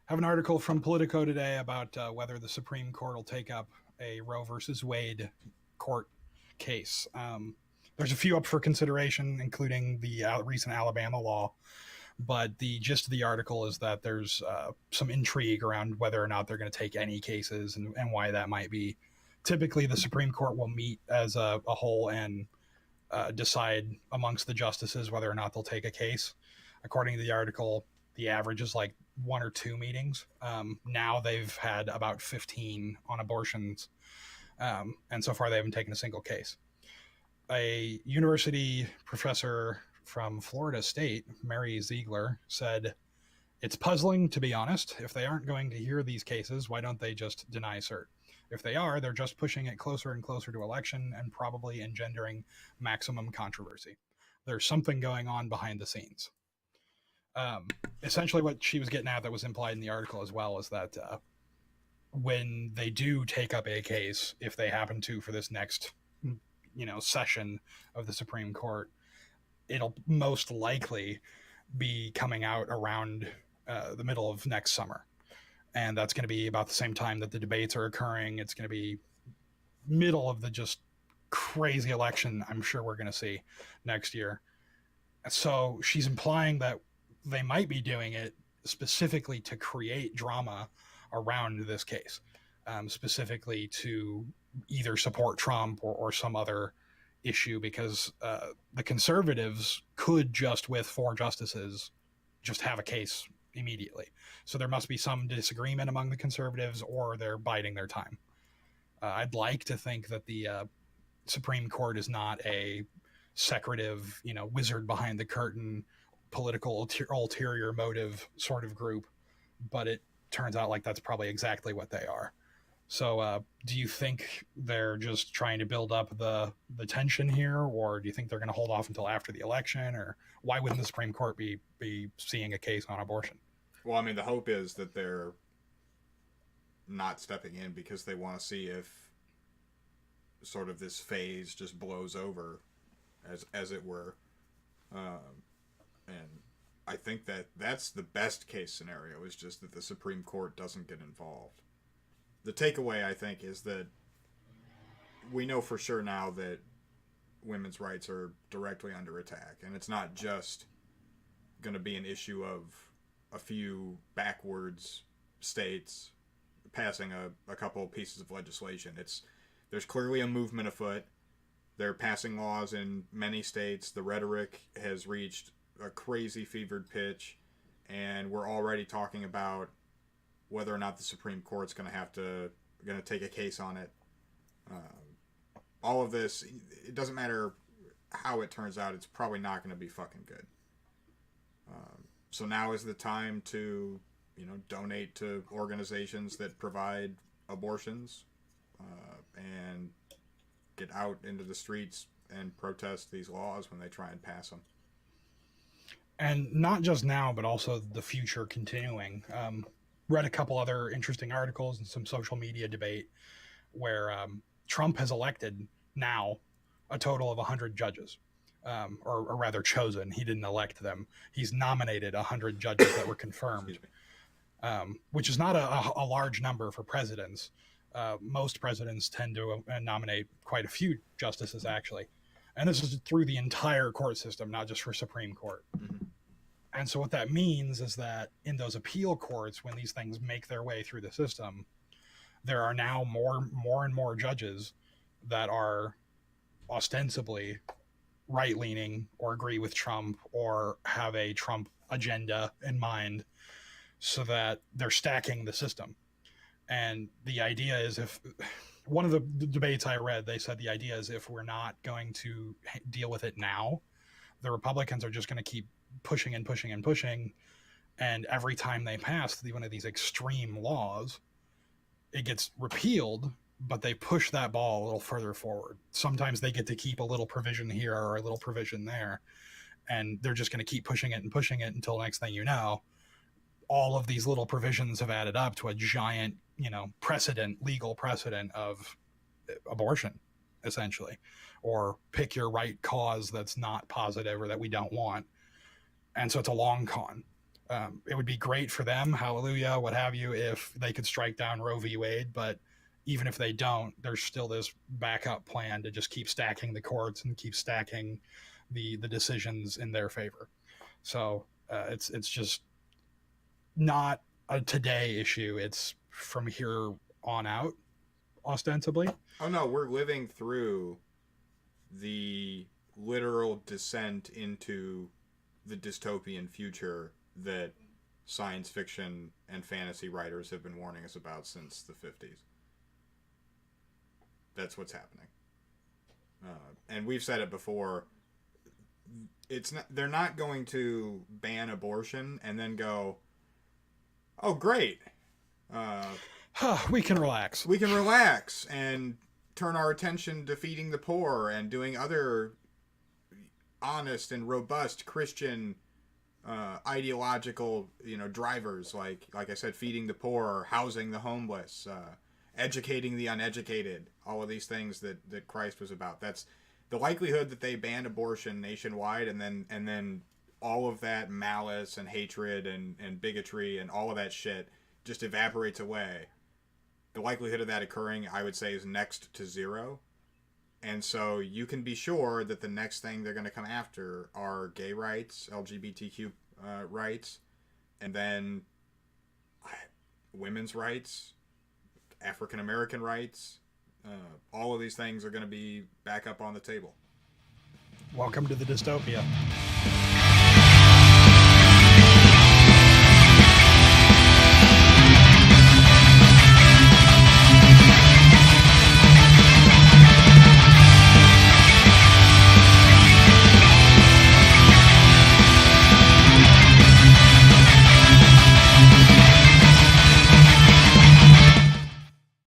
have an article from Politico today about whether the Supreme Court will take up a Roe versus Wade court case. There's a few up for consideration, including the recent Alabama law. But the gist of the article is that there's some intrigue around whether or not they're going to take any cases and why that might be. Typically, the Supreme Court will meet as a whole and decide amongst the justices whether or not they'll take a case. According to the article, the average is like one or two meetings. Now they've had about 15 on abortions, and so far they haven't taken a single case. A university professor from Florida State, Mary Ziegler, said, "It's puzzling, to be honest. If they aren't going to hear these cases, why don't they just deny cert? If they are, they're just pushing it closer and closer to election and probably engendering maximum controversy. There's something going on behind the scenes." Essentially, what she was getting at that was implied in the article as well is that when they do take up a case, if they happen to for this next session of the Supreme Court, it'll most likely be coming out around the middle of next summer. And that's going to be about the same time that the debates are occurring. It's going to be middle of the just crazy election I'm sure we're going to see next year. So she's implying that they might be doing it specifically to create drama around this case, specifically to either support Trump or some other issue, because the conservatives could just, with four justices, just have a case immediately. So there must be some disagreement among the conservatives, or they're biding their time. I'd like to think that the Supreme Court is not a secretive, wizard behind the curtain, political ulterior motive sort of group, but it turns out like that's probably exactly what they are. So do you think they're just trying to build up the tension here, or do you think they're going to hold off until after the election, or why wouldn't the Supreme Court be seeing a case on abortion? Well, I mean, the hope is that they're not stepping in because they want to see if sort of this phase just blows over, as it were. And I think that that's the best case scenario, is just that the Supreme Court doesn't get involved. The takeaway, I think, is that we know for sure now that women's rights are directly under attack. And it's not just going to be an issue of a few backwards states passing a couple of pieces of legislation. There's clearly a movement afoot. They're passing laws in many states. The rhetoric has reached a crazy fevered pitch, and we're already talking about whether or not the Supreme Court's going to take a case on it. All of this, it doesn't matter how it turns out, it's probably not going to be fucking good. So now is the time to, donate to organizations that provide abortions, and get out into the streets and protest these laws when they try and pass them. And not just now, but also the future continuing. Read a couple other interesting articles and some social media debate where Trump has elected now a total of 100 judges, or rather chosen. He didn't elect them. He's nominated 100 judges that were confirmed, which is not a large number for presidents. Most presidents tend to nominate quite a few justices, actually. And this is through the entire court system, not just for Supreme Court. Mm-hmm. And so what that means is that in those appeal courts, when these things make their way through the system, there are now more and more judges that are ostensibly right-leaning or agree with Trump or have a Trump agenda in mind, so that they're stacking the system. And the idea is, if one of the debates I read, they said the idea is if we're not going to deal with it now, the Republicans are just going to keep pushing and pushing and pushing. And every time they pass one of these extreme laws, it gets repealed, but they push that ball a little further forward. Sometimes they get to keep a little provision here or a little provision there, and they're just going to keep pushing it and pushing it until next thing you know, all of these little provisions have added up to a giant, legal precedent of abortion, essentially, or pick your right cause that's not positive or that we don't want. And so it's a long con. It would be great for them, hallelujah, what have you, if they could strike down Roe v. Wade. But even if they don't, there's still this backup plan to just keep stacking the courts and keep stacking the decisions in their favor. So it's just not a today issue. It's from here on out, ostensibly. Oh no, we're living through the literal descent into the dystopian future that science fiction and fantasy writers have been warning us about since the 50s. That's what's happening. And we've said it before. It's not, they're not going to ban abortion and then go, oh great, We can relax. we can relax and turn our attention to feeding the poor and doing other honest and robust Christian ideological, drivers, like I said, feeding the poor, housing the homeless, educating the uneducated, all of these things that Christ was about. That's the likelihood that they ban abortion nationwide, and then all of that malice and hatred and bigotry and all of that shit just evaporates away. The likelihood of that occurring, I would say, is next to zero. And so you can be sure that the next thing they're going to come after are gay rights, LGBTQ rights, and then women's rights, African American rights. All of these things are going to be back up on the table. Welcome to the dystopia.